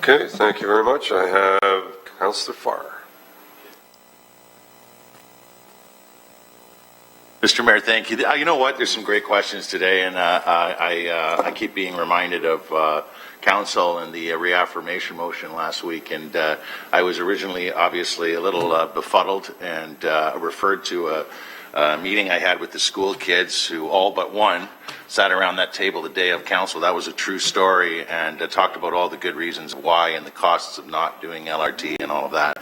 Okay, thank you very much. I have Councillor Farr. Mr. Mayor, thank you. You know what? There's some great questions today, and I keep being reminded of Council and the reaffirmation motion last week, and I was originally obviously a little befuddled and referred to a meeting I had with the school kids who all but one sat around that table the day of Council. That was a true story, and talked about all the good reasons why and the costs of not doing LRT and all of that.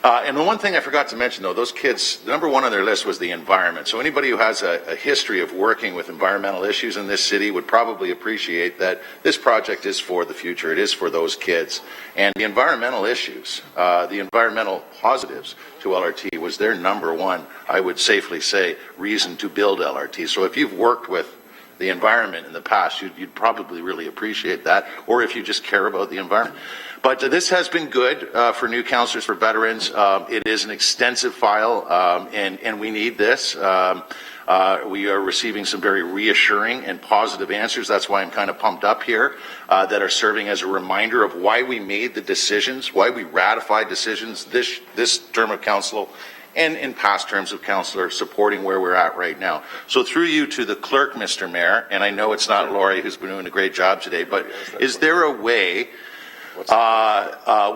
And the one thing I forgot to mention, though, those kids, number one on their list was the environment. So anybody who has a history of working with environmental issues in this city would probably appreciate that this project is for the future. It is for those kids. And the environmental issues, the environmental positives to LRT was their number one, I would safely say, reason to build LRT. So if you've worked with the environment in the past, you'd probably really appreciate that, or if you just care about the environment. But this has been good for new councillors, for veterans. It is an extensive file, and we need this. We are receiving some very reassuring and positive answers. That's why I'm kind of pumped up here, that are serving as a reminder of why we made the decisions, why we ratified decisions this term of council, and in past terms of councillor, supporting where we're at right now. So through you to the clerk, Mr. Mayor, and I know it's not Laurie who's been doing a great job today, but is there a way,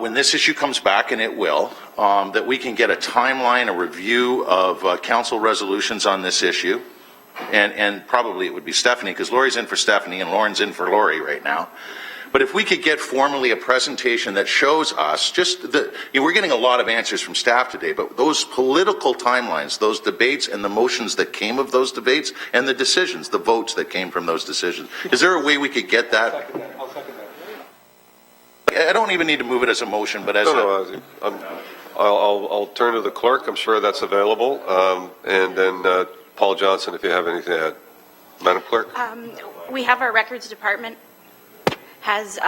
when this issue comes back, and it will, that we can get a timeline, a review of council resolutions on this issue, and probably it would be Stephanie, because Laurie's in for Stephanie and Lauren's in for Laurie right now. But if we could get formally a presentation that shows us just we're getting a lot of answers from staff today, but those political timelines, those debates and the motions that came of those debates and the decisions, the votes that came from those decisions. Is there a way we could get that? I'll second that. I don't even need to move it as a motion, but as I'll turn to the clerk. I'm sure that's available. And then Paul Johnson, if you have anything to add. Madam Clerk? We have our records department has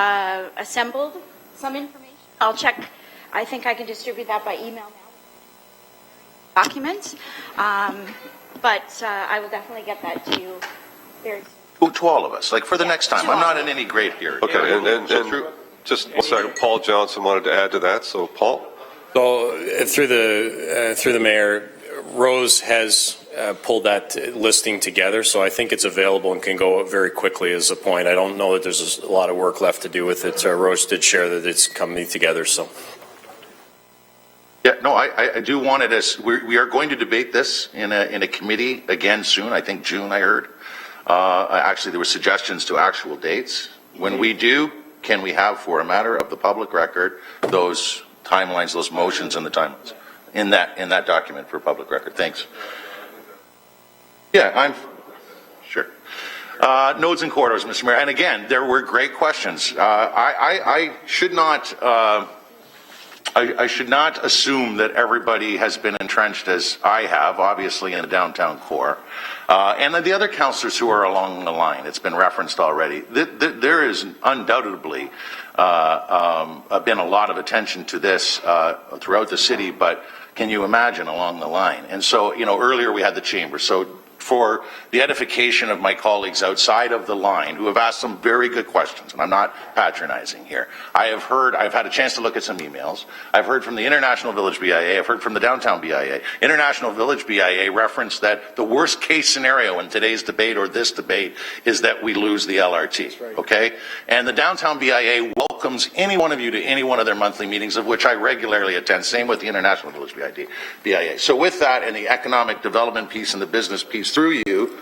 assembled some information. I'll check. I think I can distribute that by email now. Documents. But I will definitely get that to you very soon. to all of us, like for the next time. I'm not in any great here. Okay, and just one second. Paul Johnson wanted to add to that. So, Paul? So, through the mayor, Rose has pulled that listing together, so I think it's available and can go very quickly as a point. I don't know that there's a lot of work left to do with it. Rose did share that it's coming together, so. Yeah, no, I do want it as, we are going to debate this in a committee again soon. I think June, I heard. Actually, there were suggestions to actual dates. When we do, can we have, for a matter of the public record, those timelines, those motions and the timelines in that document for public record? Thanks. Yeah, I'm sure. Nodes and corridors, Mr. Mayor. And again, there were great questions. I should not I should not assume that everybody has been entrenched as I have, obviously, in the downtown core. And the other councillors who are along the line, it's been referenced already. There is undoubtedly been a lot of attention to this throughout the city, but can you imagine along the line? And so, earlier we had the chamber. So for the edification of my colleagues outside of the line who have asked some very good questions, and I'm not patronizing here. I've had a chance to look at some emails. I've heard from the International Village BIA. I've heard from the Downtown BIA. International Village BIA referenced that the worst case scenario in today's debate or this debate is that we lose the LRT, okay? And the Downtown BIA welcomes any one of you to any one of their monthly meetings, of which I regularly attend. Same with the International Village BIA. So with that and the economic development piece and the business piece through you,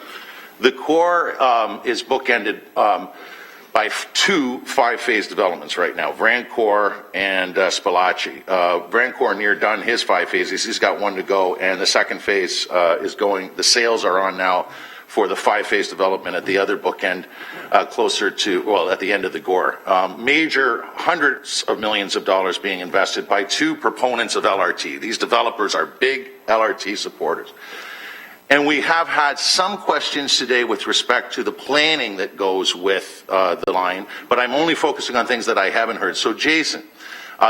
the core is bookended by two 5-phase developments right now, Vrancourt and Spalachi. Vrancourt near done his 5 phases. He's got one to go, and the second phase is going. The sales are on now for the 5-phase development at the other bookend, closer to, well, at the end of the Gore. Major hundreds of millions of dollars being invested by two proponents of LRT. These developers are big LRT supporters. And we have had some questions today with respect to the planning that goes with the line, but I'm only focusing on things that I haven't heard. So Jason,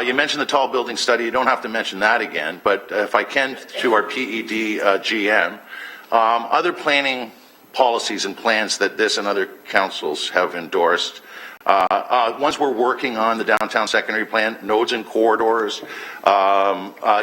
you mentioned the tall building study. You don't have to mention that again, but if I can, to our PED GM, other planning policies and plans that this and other councils have endorsed Once we're working on the downtown secondary plan, nodes and corridors,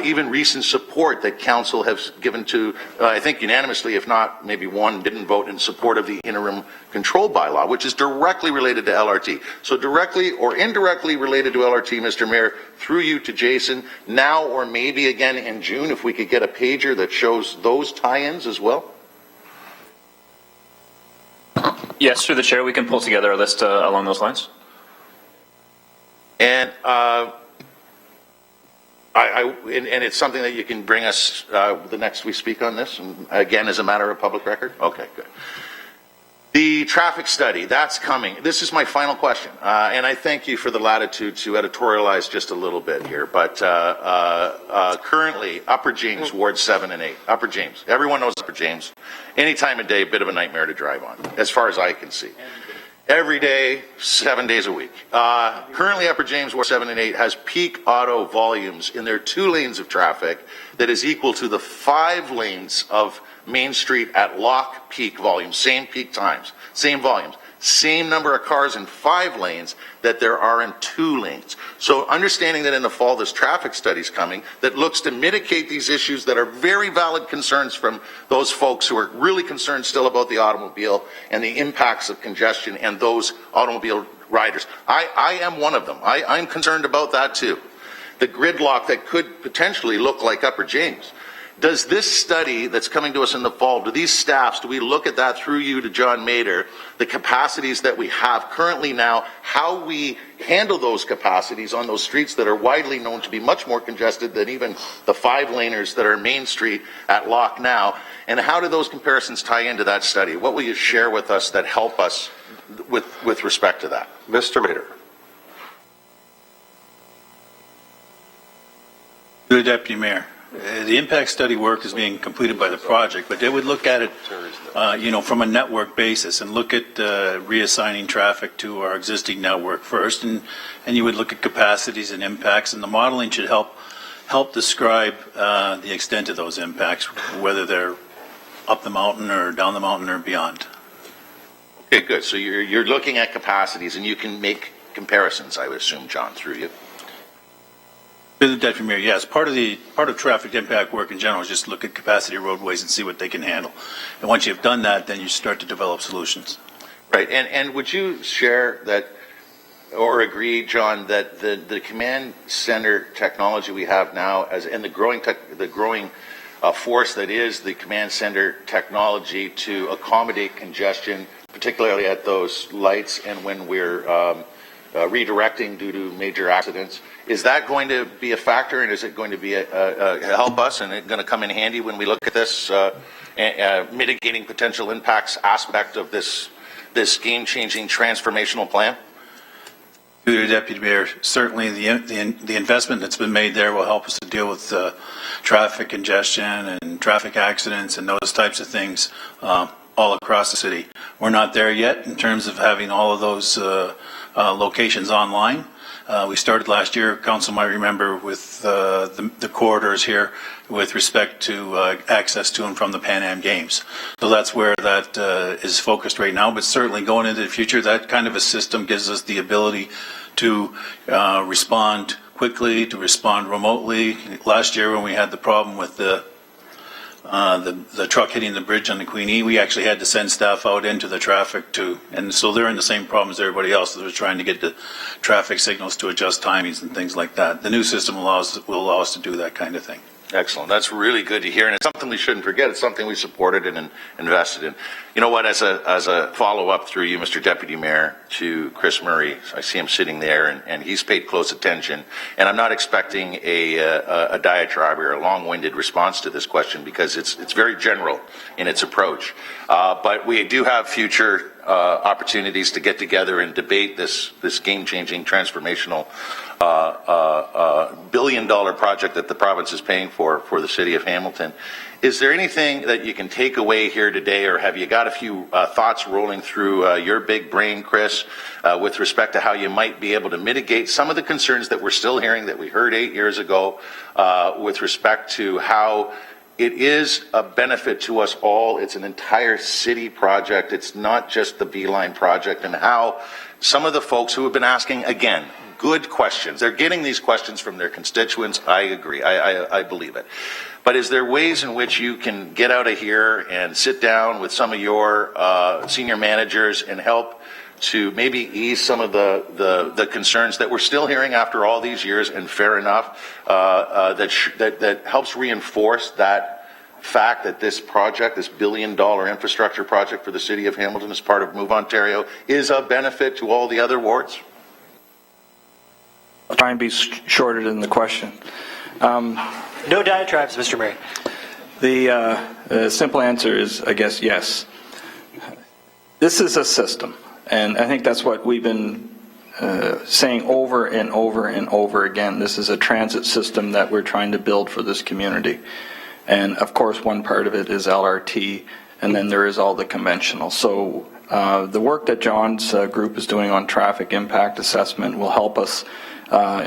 even recent support that council has given to, I think unanimously, if not maybe one didn't vote in support of the interim control bylaw, which is directly related to LRT. So directly or indirectly related to LRT, Mr. Mayor, through you to Jason, now or maybe again in June, if we could get a pager that shows those tie-ins as well. Yes, through the chair, we can pull together a list along those lines. And and it's something that you can bring us the next we speak on this, and again as a matter of public record. Okay, good. The traffic study, that's coming. This is my final question, and I thank you for the latitude to editorialize just a little bit here. But currently, Upper James, Ward 7 and 8. Upper James. Everyone knows Upper James. Any time of day, a bit of a nightmare to drive on, as far as I can see. Every day, 7 days a week. Currently, Upper James, Ward 7 and 8 has peak auto volumes in their 2 lanes of traffic that is equal to the 5 lanes of Main Street at lock peak volume, same peak times, same volumes, same number of cars in 5 lanes that there are in 2 lanes. So understanding that in the fall this traffic study is coming that looks to mitigate these issues that are very valid concerns from those folks who are really concerned still about the automobile and the impacts of congestion and those automobile riders. I am one of them. I'm concerned about that too. The gridlock that could potentially look like Upper James. Does this study that's coming to us in the fall, do these staffs, do we look at that through you to John Mader, the capacities that we have currently now, how we handle those capacities on those streets that are widely known to be much more congested than even the 5-laners that are Main Street at lock now, and how do those comparisons tie into that study? What will you share with us that help us with respect to that? Mr. Mader. To the Deputy Mayor. The impact study work is being completed by the project, but they would look at it, from a network basis and look at reassigning traffic to our existing network first, and you would look at capacities and impacts, and the modeling should help describe the extent of those impacts, whether they're up the mountain or down the mountain or beyond. Okay, good. So you're looking at capacities, and you can make comparisons, I would assume, John, through you. To the Deputy Mayor, yes. Part of traffic impact work in general is just look at capacity roadways and see what they can handle. And once you've done that, then you start to develop solutions. Right. And would you share that or agree, John, that the command center technology we have now, and the growing force that is the command center technology to accommodate congestion, particularly at those lights and when we're redirecting due to major accidents, is that going to be a factor, and is it going to be help us, and it's going to come in handy when we look at this mitigating potential impacts aspect of this game-changing transformational plan? To the Deputy Mayor, certainly the investment that's been made there will help us to deal with traffic congestion and traffic accidents and those types of things all across the city. We're not there yet in terms of having all of those locations online. We started last year, Council might remember, with the corridors here with respect to access to and from the Pan Am Games. So that's where that is focused right now, but certainly going into the future, that kind of a system gives us the ability to respond quickly, to respond remotely. Last year when we had the problem with the truck hitting the bridge on the Queen E, we actually had to send staff out into the traffic and so they're in the same problem as everybody else. They're trying to get the traffic signals to adjust timings and things like that. The new system will allow us to do that kind of thing. Excellent. That's really good to hear, and it's something we shouldn't forget. It's something we supported and invested in. You know what, as a follow-up through you, Mr. Deputy Mayor, to Chris Murray, I see him sitting there, and he's paid close attention, and I'm not expecting a diatribe or a long-winded response to this question because it's very general in its approach. But we do have future opportunities to get together and debate this game-changing, transformational billion-dollar project that the province is paying for the city of Hamilton. Is there anything that you can take away here today, or have you got a few thoughts rolling through your big brain, Chris, with respect to how you might be able to mitigate some of the concerns that we're still hearing that we heard 8 years ago with respect to how it is a benefit to us all. It's an entire city project. It's not just the Beeline project, and how some of the folks who have been asking, again, good questions. They're getting these questions from their constituents. I agree. I believe it. But is there ways in which you can get out of here and sit down with some of your senior managers and help to maybe ease some of the concerns that we're still hearing after all these years, and fair enough, that helps reinforce that fact that this project, this $1 billion infrastructure project for the city of Hamilton as part of Move Ontario, is a benefit to all the other wards? I'll try and be shorter than the question. No diatribes, Mr. Mayor. The simple answer is, I guess, yes. This is a system, and I think that's what we've been saying over and over and over again. This is a transit system that we're trying to build for this community. And of course, one part of it is LRT, and then there is all the conventional. So the work that John's group is doing on traffic impact assessment will help us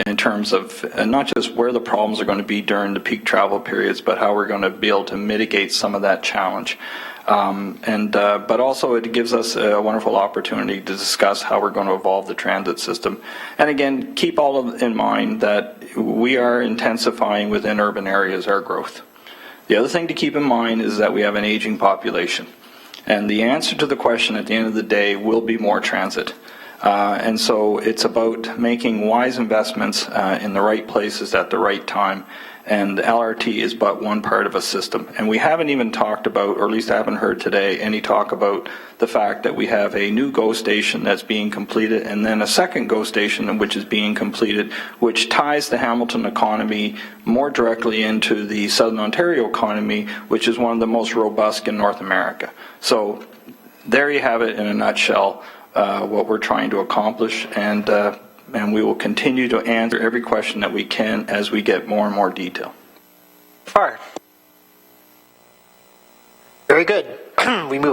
in terms of not just where the problems are going to be during the peak travel periods, but how we're going to be able to mitigate some of that challenge. But also it gives us a wonderful opportunity to discuss how we're going to evolve the transit system. And again, keep in mind that we are intensifying within urban areas our growth. The other thing to keep in mind is that we have an aging population. And the answer to the question at the end of the day will be more transit. And so it's about making wise investments in the right places at the right time. And LRT is but one part of a system. And we haven't even talked about, or at least I haven't heard today, any talk about the fact that we have a new GO station that's being completed, and then a second GO station which is being completed, which ties the Hamilton economy more directly into the Southern Ontario economy, which is one of the most robust in North America. So there you have it in a nutshell, what we're trying to accomplish, and we will continue to answer every question that we can as we get more and more detail. Farr. Very good. We move